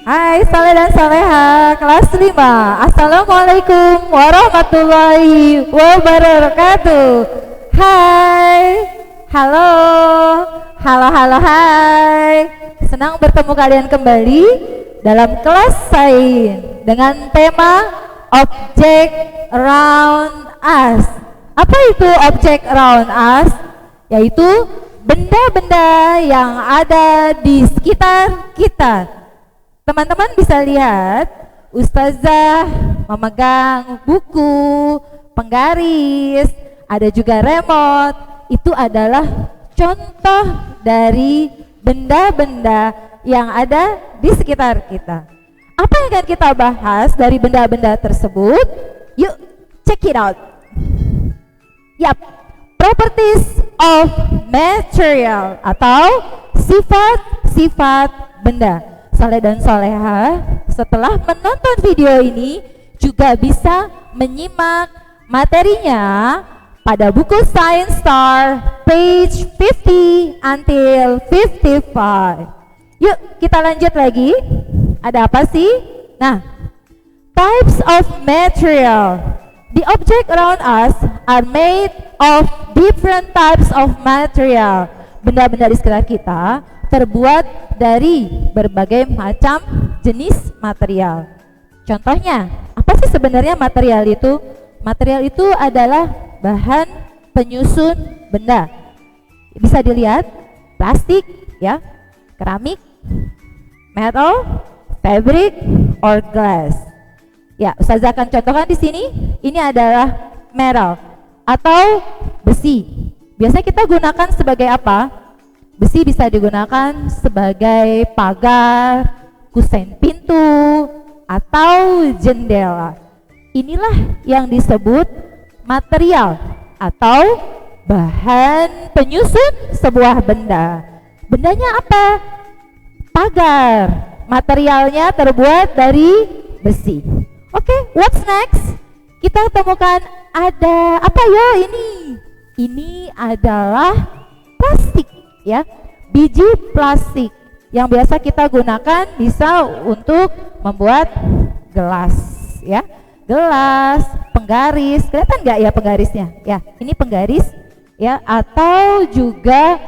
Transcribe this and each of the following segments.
Hai Saleh dan Saleha kelas 5. Assalamualaikum warahmatullahi wabarakatuh. Hai. Halo. Halo, hai. Senang bertemu kalian kembali dalam kelas sains dengan tema Object Around Us. Apa itu Object Around Us? Yaitu benda-benda yang ada di sekitar kita. Teman-teman bisa lihat Ustazah memegang buku, penggaris, ada juga remote. Itu adalah contoh dari benda-benda yang ada di sekitar kita. Apa yang akan kita bahas dari benda-benda tersebut? Yuk, check it out. Yap, properties of material atau sifat-sifat benda. Saleh dan Saleha setelah menonton video ini juga bisa menyimak materinya pada buku Science Star page 50 until 55. Yuk kita lanjut lagi. Ada apa sih? Nah, types of material. The object around us are made of different types of material. Benda-benda di sekitar kita terbuat dari berbagai macam jenis material. Contohnya, apa sih sebenarnya material itu? Material itu adalah bahan penyusun benda. Bisa dilihat, plastik, ya, keramik, metal, fabric, or glass. Ya, Ustazah akan contohkan di sini. Ini adalah metal atau besi. Biasanya kita gunakan sebagai apa? Besi bisa digunakan sebagai pagar, kusen pintu, atau jendela. Inilah yang disebut material atau bahan penyusun sebuah benda. Bendanya apa? Pagar. Materialnya terbuat dari besi. Oke, what's next? Kita temukan ada apa ya ini? Ini adalah plastik. Ya, biji plastik yang biasa kita gunakan bisa untuk membuat gelas, ya, gelas, penggaris. Kelihatan nggak ya penggarisnya? Ya, ini penggaris, ya, atau juga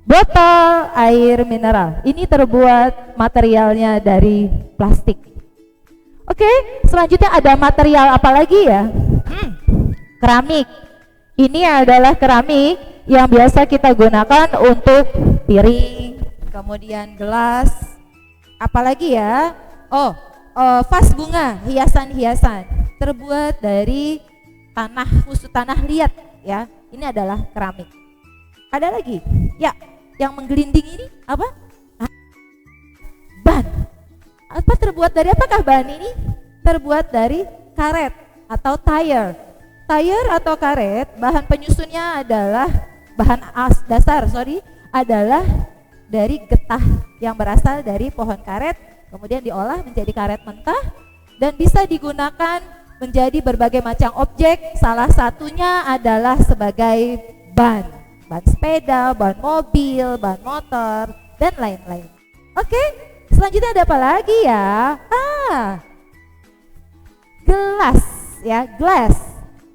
botol air mineral. Ini terbuat materialnya dari plastik. Oke, selanjutnya ada material apa lagi ya? Keramik. Ini adalah keramik yang biasa kita gunakan untuk piring, kemudian gelas, apalagi ya? Vas bunga, hiasan-hiasan terbuat dari tanah, khusus tanah liat, ya. Ini adalah keramik. Ada lagi? Ya, yang menggelinding ini apa? Ban. Apa terbuat dari apakah ban ini? Terbuat dari karet atau tire. Tire atau karet, bahan penyusunnya adalah adalah dari getah yang berasal dari pohon karet, kemudian diolah menjadi karet mentah dan bisa digunakan menjadi berbagai macam objek. Salah satunya adalah sebagai ban sepeda, ban mobil, ban motor, dan lain-lain. Oke, selanjutnya ada apa lagi ya? Gelas, ya,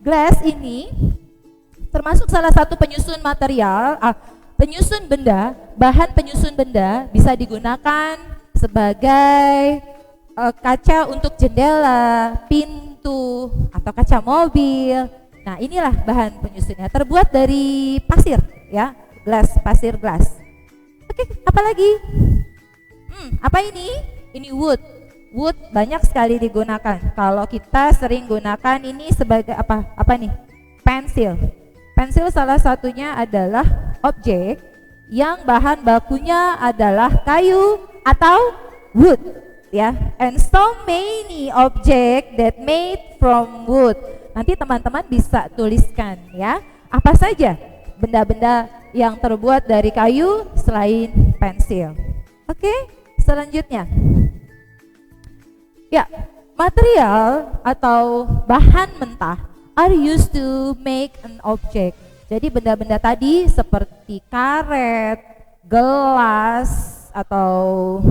Glass ini termasuk salah satu penyusun material, penyusun benda, bahan penyusun benda bisa digunakan sebagai kaca untuk jendela, pintu, atau kaca mobil. Nah, inilah bahan penyusunnya, terbuat dari pasir, ya, pasir glass. Oke, apa lagi? Apa ini? Ini wood. Wood banyak sekali digunakan. Kalau kita sering gunakan ini sebagai apa? Apa nih? Pensil. Pensil salah satunya adalah objek yang bahan bakunya adalah kayu atau wood, ya. And so many object that made from wood. Nanti teman-teman bisa tuliskan, ya. Apa saja benda-benda yang terbuat dari kayu selain pensil. Oke, selanjutnya. Ya, material atau bahan mentah are used to make an object. Jadi benda-benda tadi seperti karet, gelas, atau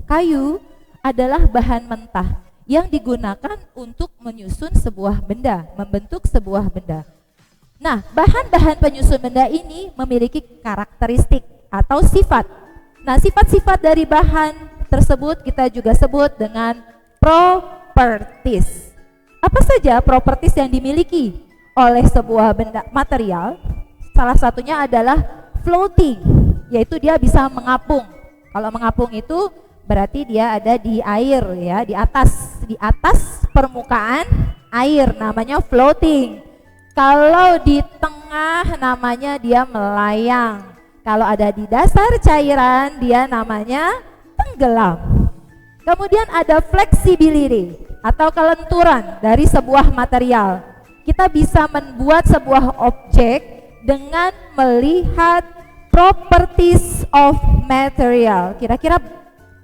kayu adalah bahan mentah yang digunakan untuk menyusun sebuah benda, membentuk sebuah benda. Nah, bahan-bahan penyusun benda ini memiliki karakteristik atau sifat. Nah, sifat-sifat dari bahan tersebut kita juga sebut dengan properties. Apa saja properties yang dimiliki oleh sebuah benda material? Salah satunya adalah floating, yaitu dia bisa mengapung. Kalau mengapung itu berarti dia ada di air ya, di atas permukaan air, namanya floating. Kalau di tengah namanya dia melayang. Kalau ada di dasar cairan dia namanya tenggelam. Kemudian ada flexibility atau kelenturan dari sebuah material. Kita bisa membuat sebuah objek dengan melihat properties of material. Kira-kira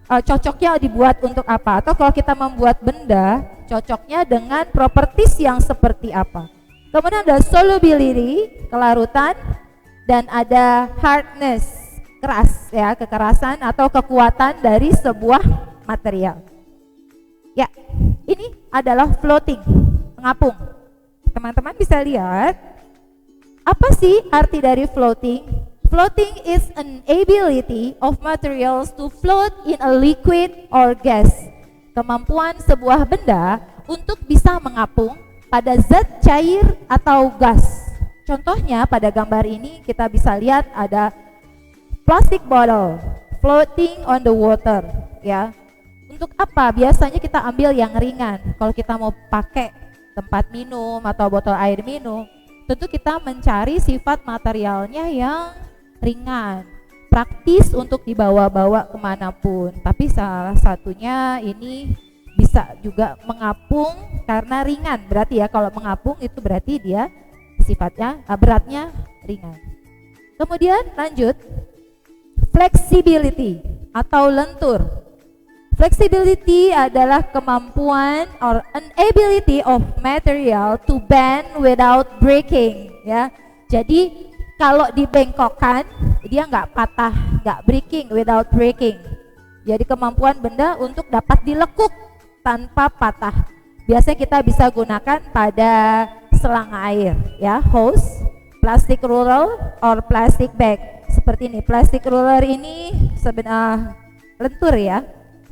cocoknya dibuat untuk apa? Atau kalau kita membuat benda, cocoknya dengan properties yang seperti apa? Kemudian ada solubility, kelarutan, dan ada hardness, keras ya, kekerasan atau kekuatan dari sebuah material. Ya, ini adalah floating, mengapung. Teman-teman bisa lihat, apa sih arti dari floating? Floating is an ability of materials to float in a liquid or gas. Kemampuan sebuah benda untuk bisa mengapung pada zat cair atau gas. Contohnya pada gambar ini kita bisa lihat ada plastic bottle floating on the water ya. Untuk apa? Biasanya kita ambil yang ringan. Kalau kita mau pakai tempat minum atau botol air minum, tentu kita mencari sifat materialnya yang ringan, praktis untuk dibawa-bawa kemanapun. Tapi salah satunya ini bisa juga mengapung karena ringan. Berarti ya kalau mengapung itu berarti dia sifatnya beratnya ringan. Kemudian lanjut, flexibility atau lentur. Flexibility adalah kemampuan or an ability of material to bend without breaking ya. Jadi kalau dibengkokkan dia nggak patah, nggak breaking, without breaking. Jadi kemampuan benda untuk dapat dilekuk tanpa patah. Biasanya kita bisa gunakan pada selang air ya, hose, plastic roller or plastic bag. Seperti ini, plastic roller ini sebenarnya lentur ya,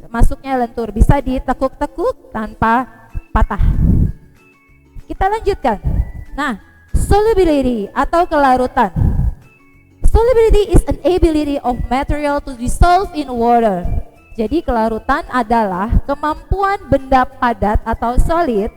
masuknya lentur, bisa ditekuk-tekuk tanpa patah. Kita lanjutkan. Nah, solubility atau kelarutan. Solubility is an ability of material to dissolve in water. Jadi kelarutan adalah kemampuan benda padat atau solid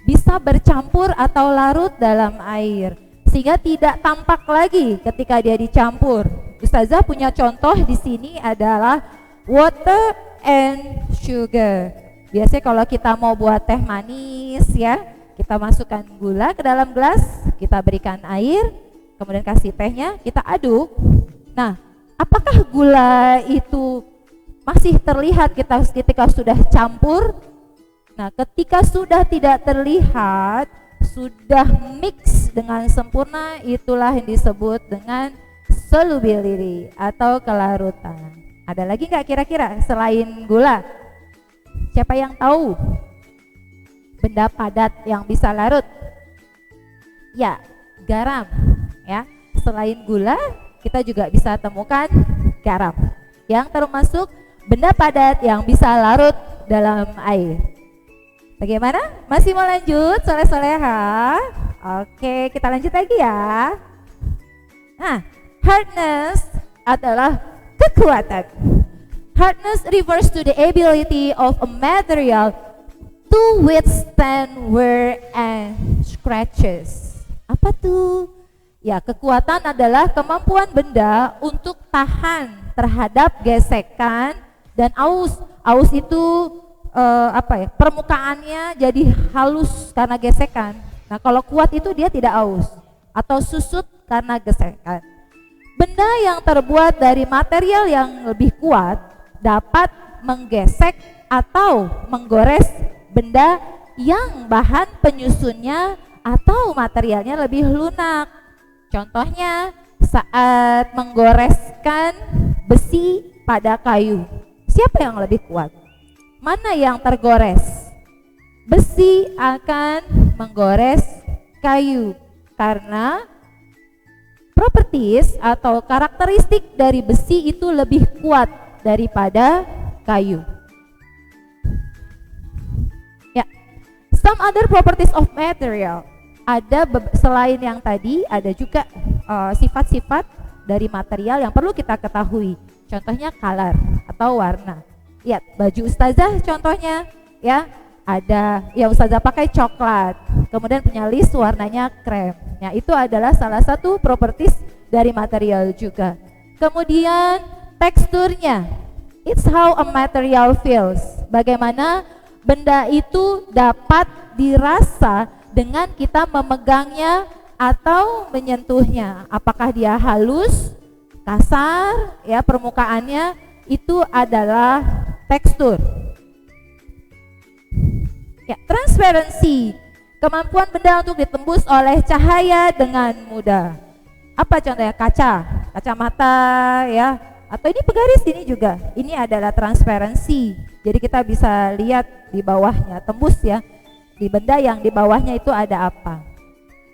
bisa bercampur atau larut dalam air sehingga tidak tampak lagi ketika dia dicampur. Ustazah punya contoh di sini adalah water and sugar. Biasanya kalau kita mau buat teh manis ya, kita masukkan gula ke dalam gelas, kita berikan air, kemudian kasih tehnya, kita aduk. Nah, apakah gula itu masih terlihat ketika sudah campur? Nah, ketika sudah tidak terlihat, sudah mix dengan sempurna, itulah yang disebut dengan solubility atau kelarutan. Ada lagi nggak kira-kira selain gula? Siapa yang tahu benda padat yang bisa larut? Ya, garam ya. Selain gula, kita juga bisa temukan garam yang termasuk benda padat yang bisa larut dalam air. Bagaimana? Masih mau lanjut soleh-soleha? Oke, kita lanjut lagi ya. Nah, hardness adalah kekuatan. Hardness refers to the ability of a material to withstand wear and scratches. Apa tuh? Ya, kekuatan adalah kemampuan benda untuk tahan terhadap gesekan dan aus. Aus itu permukaannya jadi halus karena gesekan. Nah, kalau kuat itu dia tidak aus atau susut karena gesekan. Benda yang terbuat dari material yang lebih kuat dapat menggesek atau menggores benda yang bahan penyusunnya atau materialnya lebih lunak. Contohnya saat menggoreskan besi pada kayu. Siapa yang lebih kuat? mana yang tergores? Besi akan menggores kayu karena properties atau karakteristik dari besi itu lebih kuat daripada kayu. Ya, some other properties of material. Ada selain yang tadi, ada juga sifat-sifat dari material yang perlu kita ketahui. Contohnya color atau warna. Lihat baju ustazah contohnya, ya. Ada yang ustazah pakai coklat, kemudian punya list warnanya krem. Ya, itu adalah salah satu properties dari material juga. Kemudian teksturnya, it's how a material feels. Bagaimana benda itu dapat dirasa dengan kita memegangnya atau menyentuhnya. Apakah dia halus, kasar, ya permukaannya, itu adalah tekstur. Ya, transparency, kemampuan benda untuk ditembus oleh cahaya dengan mudah. Apa contohnya? Kacamata, ya, atau ini pegaris ini juga. Ini adalah transparency. Jadi kita bisa lihat di bawahnya, tembus ya. Di benda yang di bawahnya itu ada apa?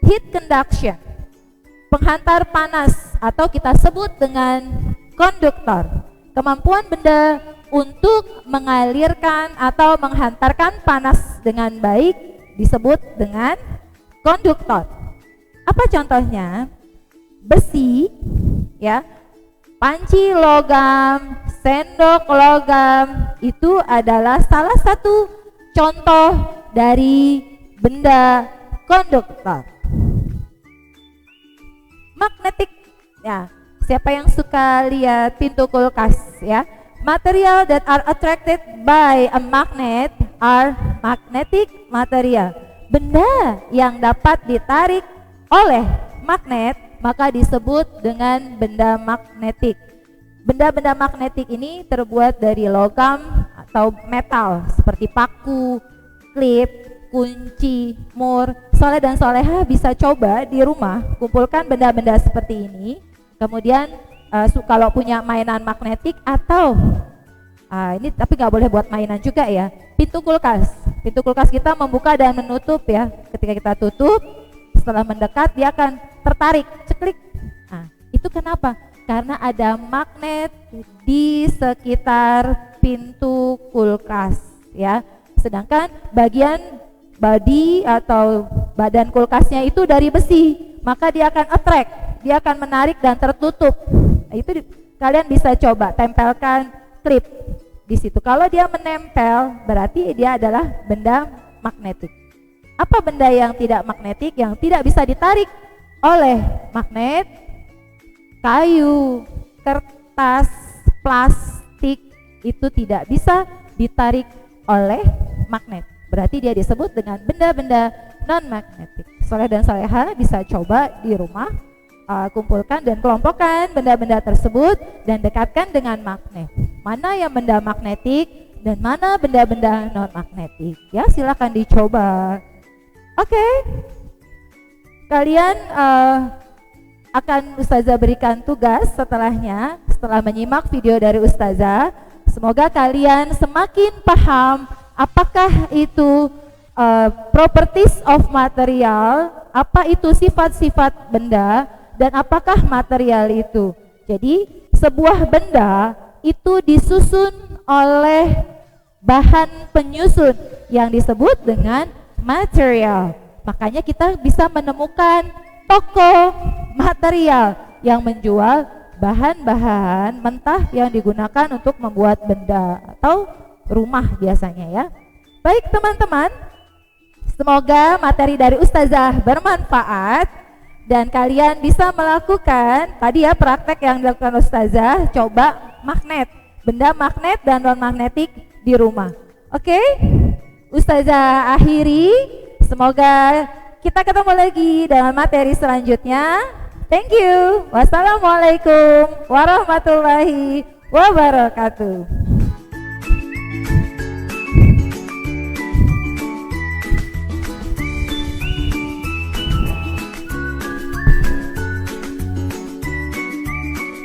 Heat conduction, penghantar panas atau kita sebut dengan konduktor. Kemampuan benda untuk mengalirkan atau menghantarkan panas dengan baik disebut dengan konduktor. Apa contohnya? Besi, ya, panci logam, sendok logam, itu adalah salah satu contoh dari benda konduktor. Magnetic, ya, siapa yang suka lihat pintu kulkas, ya? Material that are attracted by a magnet are magnetic material. Benda yang dapat ditarik oleh magnet maka disebut dengan benda magnetik. Benda-benda magnetik ini terbuat dari logam atau metal seperti paku, klip, kunci, mur. Soleh dan soleha bisa coba di rumah kumpulkan benda-benda seperti ini. Kemudian kalau punya mainan magnetik atau ini tapi nggak boleh buat mainan juga ya, pintu kulkas kita membuka dan menutup ya. Ketika kita tutup, setelah mendekat dia akan tertarik, ceklik. Nah, itu kenapa? Karena ada magnet di sekitar pintu kulkas ya. Sedangkan bagian body atau badan kulkasnya itu dari besi, maka dia akan attract, dia akan menarik dan tertutup. Nah, itu kalian bisa coba tempelkan klip di situ. Kalau dia menempel, berarti dia adalah benda magnetik. Apa benda yang tidak magnetik, yang tidak bisa ditarik oleh magnet? Kayu, kertas, plastik itu tidak bisa ditarik oleh magnet. Berarti dia disebut dengan benda-benda non-magnetik. Soleh dan soleha bisa coba di rumah, kumpulkan dan kelompokkan benda-benda tersebut dan dekatkan dengan magnet. Mana yang benda magnetik dan mana benda-benda non-magnetik. Ya, silakan dicoba. Oke. Kalian akan Ustazah berikan tugas setelahnya, setelah menyimak video dari Ustazah. Semoga kalian semakin paham apakah itu properties of material, apa itu sifat-sifat benda, dan apakah material itu. Jadi sebuah benda itu disusun oleh bahan penyusun yang disebut dengan material. Makanya kita bisa menemukan toko material yang menjual bahan-bahan mentah yang digunakan untuk membuat benda atau rumah biasanya ya. Baik teman-teman, semoga materi dari Ustazah bermanfaat dan kalian bisa melakukan tadi ya praktek yang dilakukan Ustazah, coba magnet, benda magnet dan non magnetik di rumah. Oke? Ustazah akhiri, semoga kita ketemu lagi dalam materi selanjutnya. Thank you. Wassalamualaikum warahmatullahi wabarakatuh.